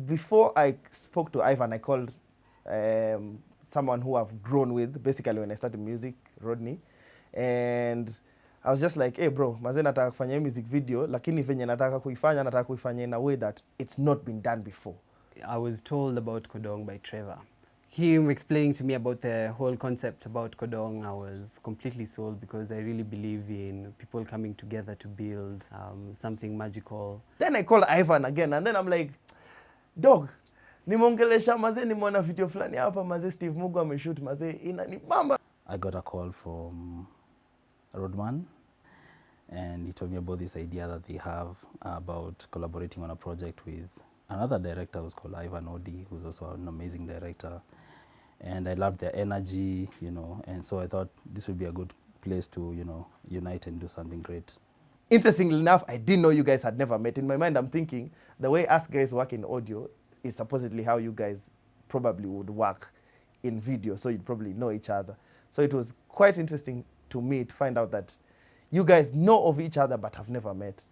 before I spoke to Ivan, I called someone who I've grown with, basically when I started music, Rodney. And I was just like, hey bro, maze nataka kufanya music video, lakini venye nataka kuifanya in a way that it's not been done before. I was told about Kodong by Trevor. Him explaining to me about the whole concept about Kodong, I was completely sold because I really believe in people coming together to build something magical. Then I called Ivan again, and then I'm like, dog, nimongelesha maze, nimeona video fulani hapa maze, Steve Mugo ameshoot maze, inanibamba. I got a call from Rodman, and he told me about this idea that they have about collaborating on a project with another director who's called Ivan Odi, who's also an amazing director. And I loved their energy, you know, and so I thought this would be a good place to, you know, unite and do something great. Interestingly enough, I didn't know you guys had never met. In my mind, I'm thinking the way us guys work in audio is supposedly how you guys probably would work in video, so you'd probably know each other. So it was quite interesting to me to find out that you guys know of each other but have never met.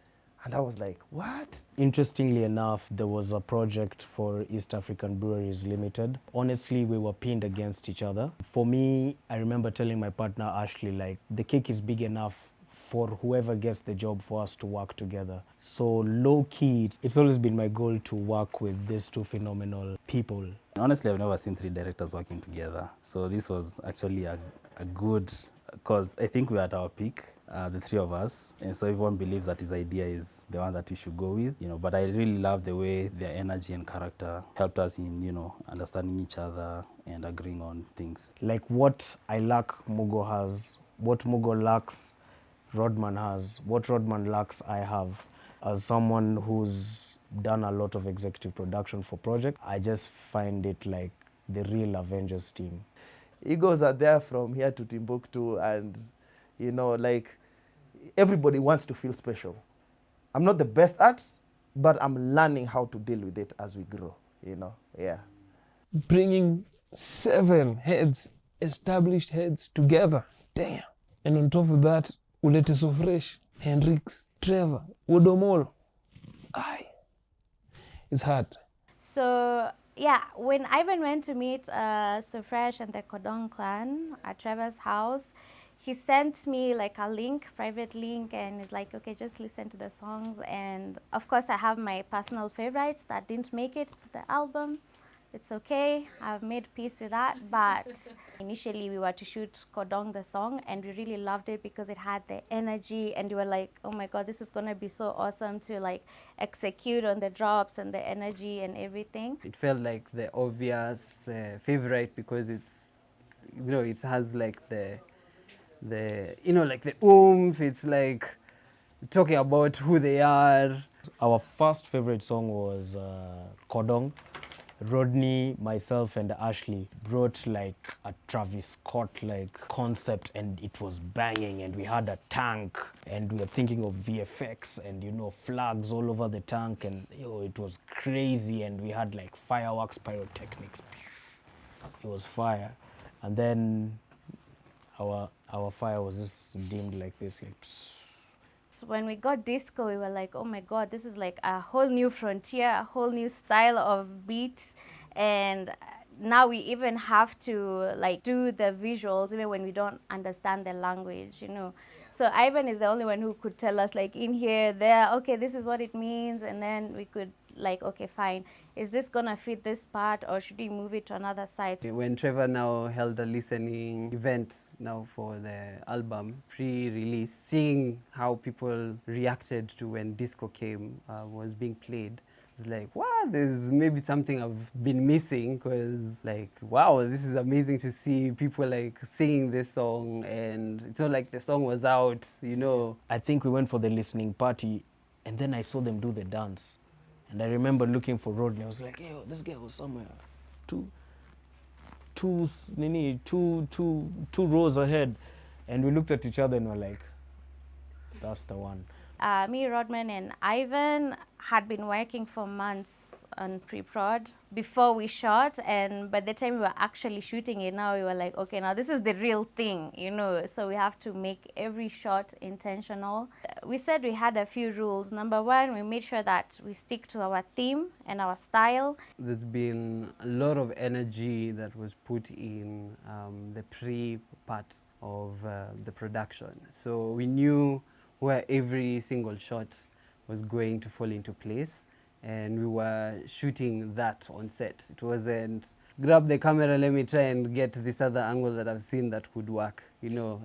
And I was like, what? Interestingly enough, there was a project for East African Breweries Limited. Honestly, we were pinned against each other. For me, I remember telling my partner, Ashley, like, the cake is big enough for whoever gets the job for us to work together. So low-key, it's always been my goal to work with these two phenomenal people. Honestly, I've never seen three directors working together. So this was actually a good, because I think we're at our peak. The three of us, and so everyone believes that his idea is the one that we should go with, you know. But I really love the way their energy and character helped us in, you know, understanding each other and agreeing on things. Like what I lack, Mugo has. What Mugo lacks, Rodman has. What Rodman lacks, I have. As someone who's done a lot of executive production for projects, I just find it like the real Avengers team. Egos are there from here to Timbuktu, and you know, like, everybody wants to feel special. I'm not the best at, but I'm learning how to deal with it as we grow, you know, yeah. Bringing 7 heads, established heads together, damn. And on top of that, ulete so fresh, Hendrix, Trevor, Wodomolo. Aye, it's hard. So yeah, when Ivan went to meet So Fresh and the Kodong clan at Trevor's house, he sent me like a link, private link, and he's like, okay, just listen to the songs. And of course, I have my personal favorites that didn't make it to the album. It's okay, I've made peace with that. But initially, we were to shoot Kodong the song, and we really loved it because it had the energy, and we were like, oh my God, this is gonna be so awesome to like execute on the drops and the energy and everything. It felt like the obvious favorite because it's, you know, it has like the you know, like the oomph. It's like talking about who they are. Our first favorite song was Kodong. Rodney, myself, and Ashley brought like a Travis Scott like concept, and it was banging, and we had a tank, and we were thinking of VFX and, you know, flags all over the tank, and it was crazy, and we had like fireworks, pyrotechnics. It was fire. And then our fire was just dimmed like this, like. So when we got disco, we were like, oh my God, this is like a whole new frontier, a whole new style of beats. And now we even have to like do the visuals even when we don't understand the language, you know. So Ivan is the only one who could tell us like in here, there, okay, this is what it means. And then we could like, okay, fine. Is this gonna fit this part, or should we move it to another side? When Trevor now held a listening event now for the album pre-release, seeing how people reacted to when disco came, was being played, it's like, wow, there's maybe something I've been missing, because like, wow, this is amazing to see people like singing this song, and it's not like the song was out, you know. I think we went for the listening party, and then I saw them do the dance. And I remember looking for Rodney. I was like, yo, this guy was somewhere two rows ahead. And we looked at each other and were like, that's the one. Me, Rodman, and Ivan had been working for months on pre-prod before we shot, and by the time we were actually shooting it, now we were like, okay, now this is the real thing, you know, so we have to make every shot intentional. We said we had a few rules. Number one, we made sure that we stick to our theme and our style. There's been a lot of energy that was put in the pre-part of the production. So we knew where every single shot was going to fall into place, and we were shooting that on set. It wasn't grab the camera, let me try and get this other angle that I've seen that could work, you know.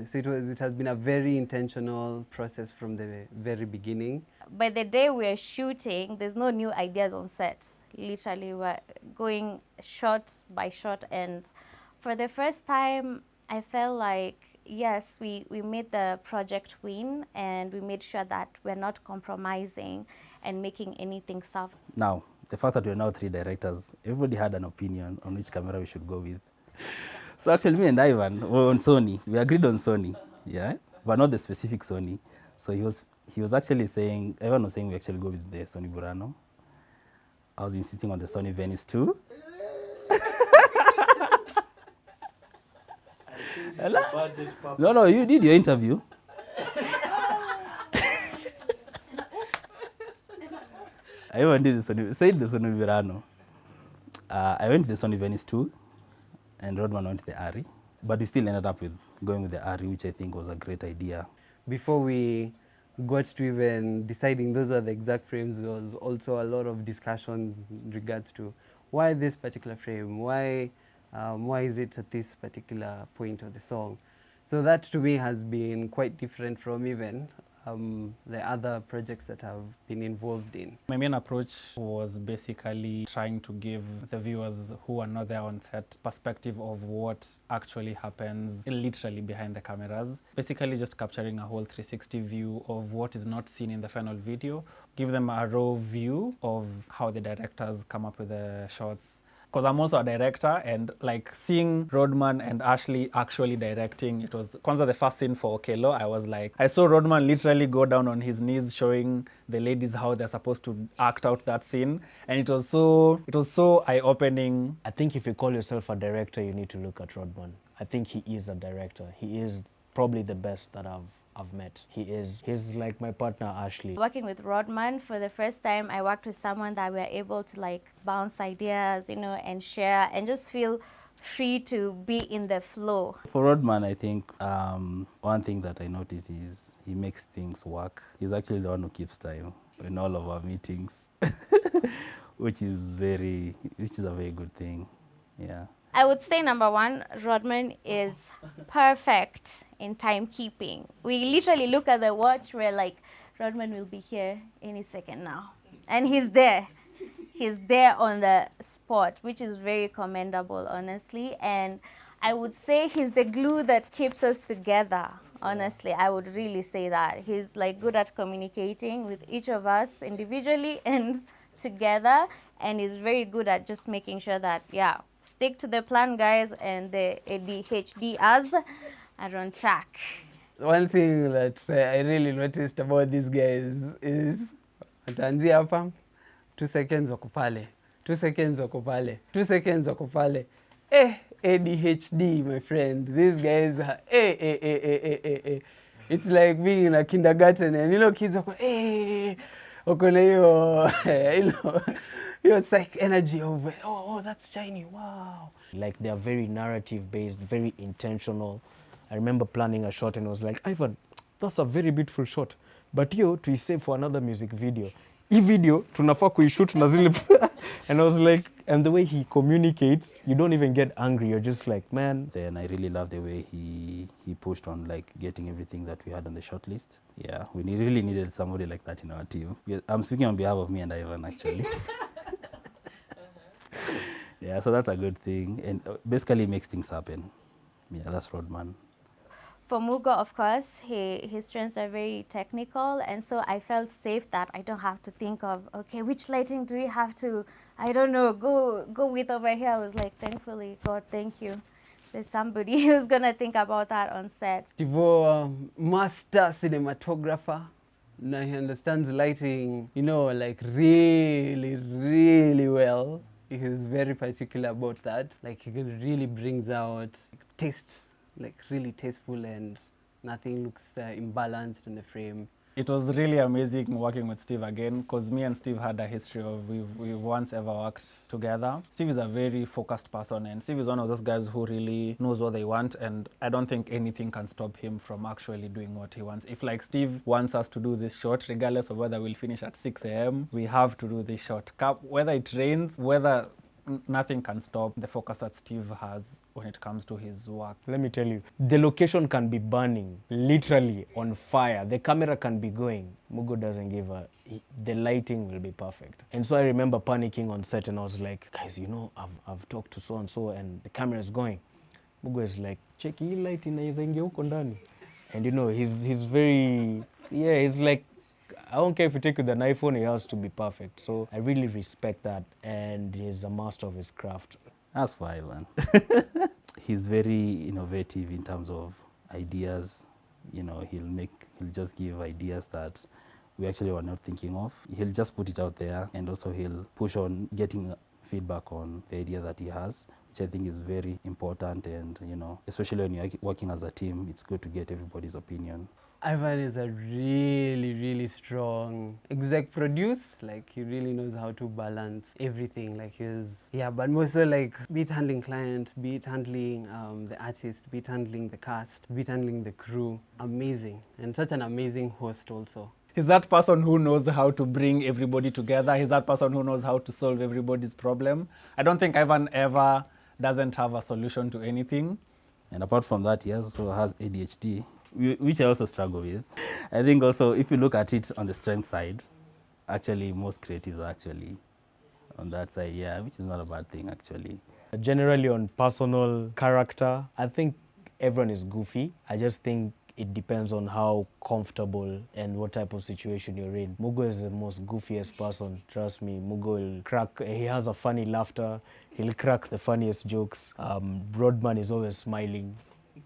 So it has been a very intentional process from the very beginning. By the day we're shooting, there's no new ideas on set. Literally, we're going shot by shot, and for the first time, I felt like, yes, we made the project win, and we made sure that we're not compromising and making anything soft. Now, the fact that we're now 3 directors, everybody had an opinion on which camera we should go with. So actually, me and Ivan were on Sony. We agreed on Sony, yeah, but not the specific Sony. So he was actually saying, Ivan was saying we actually go with the Sony Burano. I was insisting on the Sony Venice 2. No, you did your interview. I even did the Sony Burano. I went to the Sony Venice 2, and Rodman went to the Ari. But we still ended up with going with the Ari, which I think was a great idea. Before we got to even deciding those are the exact frames, there was also a lot of discussions in regards to why this particular frame, why is it at this particular point of the song. So that to me has been quite different from even the other projects that I've been involved in. My main approach was basically trying to give the viewers who are not there on set perspective of what actually happens literally behind the cameras. Basically just capturing a whole 360 view of what is not seen in the final video. Give them a raw view of how the directors come up with the shots. Because I'm also a director, and like seeing Rodman and Ashley actually directing, it was kwanza the first scene for Okelo. I was like, I saw Rodman literally go down on his knees showing the ladies how they're supposed to act out that scene, and it was so eye-opening. I think if you call yourself a director, you need to look at Rodman. I think he is a director. He is probably the best that I've met. He's like my partner Ashley. Working with Rodman, for the first time, I worked with someone that we're able to like bounce ideas, you know, and share and just feel free to be in the flow. For Rodman, I think one thing that I noticed is he makes things work. He's actually the one who keeps time in all of our meetings, which is a very good thing, yeah. I would say number one, Rodman is perfect in timekeeping. We literally look at the watch, we're like, Rodman will be here any second now. And he's there. He's there on the spot, which is very commendable, honestly. And I would say he's the glue that keeps us together, honestly. I would really say that. He's like good at communicating with each of us individually and together. And he's very good at just making sure that, yeah, stick to the plan, guys, and the ADHDs are on track. One thing that I really noticed about these guys is ataanzia hapa 2 seconds wako pale, 2 seconds wako pale, 2 seconds wako pale. ADHD, my friend. These guys are It's like being in a kindergarten and you know kids wako wako na hiyo it's like energy of, oh, that's shiny, wow. Like they're very narrative based, very intentional. I remember planning a shot and I was like, Ivan, that's a very beautiful shot. But you to save for another music video. Video, tunafaa kuishoot na zile. And I was like, and the way he communicates, you don't even get angry. You're just like, man. Then I really love the way he pushed on like getting everything that we had on the short list. Yeah, we really needed somebody like that in our team. I'm speaking on behalf of me and Ivan, actually. Yeah, so that's a good thing. And basically makes things happen. Yeah, that's Rodman. For Mugo, of course, his strengths are very technical, and so I felt safe that I don't have to think of, okay, which lighting do we have to, I don't know, go with over here. I was like, thankfully, God, thank you. There's somebody who's going to think about that on set. Tivo, master cinematographer, Now he understands lighting, you know, like really, really well. He's very particular about that. Like he really brings out tastes, like really tasteful, and nothing looks imbalanced in the frame. It was really amazing working with Steve again, because me and Steve had a history of we once ever worked together. Steve is a very focused person, and Steve is one of those guys who really knows what they want, and I don't think anything can stop him from actually doing what he wants. If like Steve wants us to do this shot, regardless of whether we'll finish at 6 a.m., we have to do this shot. Whether it rains, whether nothing can stop the focus that Steve has when it comes to his work. Let me tell you, the location can be burning, literally on fire. The camera can be going. Mugo doesn't give a... The lighting will be perfect. And so I remember panicking on set, and I was like, guys, you know, I've talked to so-and-so and the camera is going. Mugo is like, check hii light inaeza ingia huko ndani. And you know, he's very... Yeah, he's like, I don't care if you take with an iPhone, it has to be perfect. So I really respect that, and he's a master of his craft. As for Ivan, he's very innovative in terms of ideas. You know, he'll just give ideas that we actually were not thinking of. He'll just put it out there, and also he'll push on getting feedback on the idea that he has, which I think is very important. And, you know, especially when you're working as a team, it's good to get everybody's opinion. Ivan is a really, really strong exec produce. Like he really knows how to balance everything. Like but mostly like be it handling client, be it handling the artist, be it handling the cast, be it handling the crew. Amazing, and such an amazing host also. He's that person who knows how to bring everybody together. He's that person who knows how to solve everybody's problem. I don't think Ivan ever doesn't have a solution to anything. And apart from that, he also has ADHD, which I also struggle with. I think also, if you look at it on the strength side, actually most creatives are actually on that side, yeah, which is not a bad thing actually. Generally on personal character, I think everyone is goofy. I just think it depends on how comfortable and what type of situation you're in. Mugo is the most goofiest person, trust me. Mugo will crack, he has a funny laughter, he'll crack the funniest jokes. Broadman is always smiling,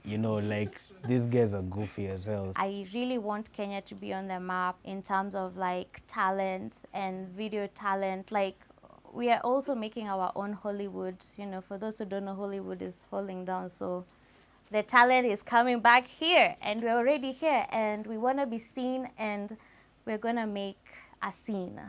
you know, like these guys are goofy as hell. I really want Kenya to be on the map in terms of like talent and video talent. Like we are also making our own Hollywood. You know, for those who don't know, Hollywood is falling down. So the talent is coming back here, and we're already here, and we want to be seen, and we're going to make a scene.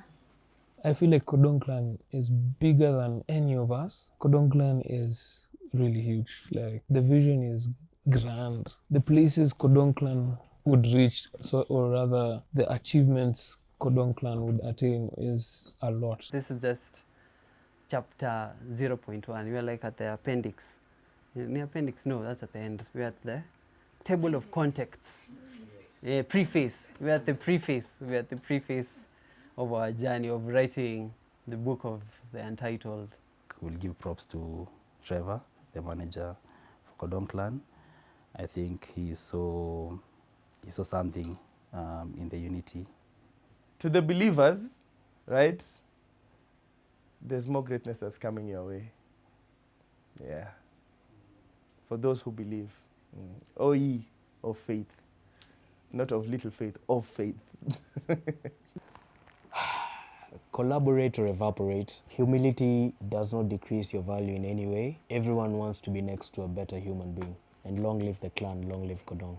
I feel like Kodong Clan is bigger than any of us. Kodong Clan is really huge. Like the vision is grand. The places Kodong Clan would reach, or rather the achievements Kodong Clan would attain is a lot. This is just chapter 0.1. We are like at the appendix. The appendix, no, that's at the end. We're at the table of contexts. Yeah, preface. We're at the preface. We're at the preface of our journey of writing the book of the Untitled. We'll give props to Trevor, the manager for Kodong Clan. I think he saw something in the unity. To the believers, right? There's more greatness that's coming your way. Yeah. For those who believe. O ye of faith. Not of little faith, of faith. Collaborate or evaporate. Humility does not decrease your value in any way. Everyone wants to be next to a better human being. And long live the clan, long live Kodong.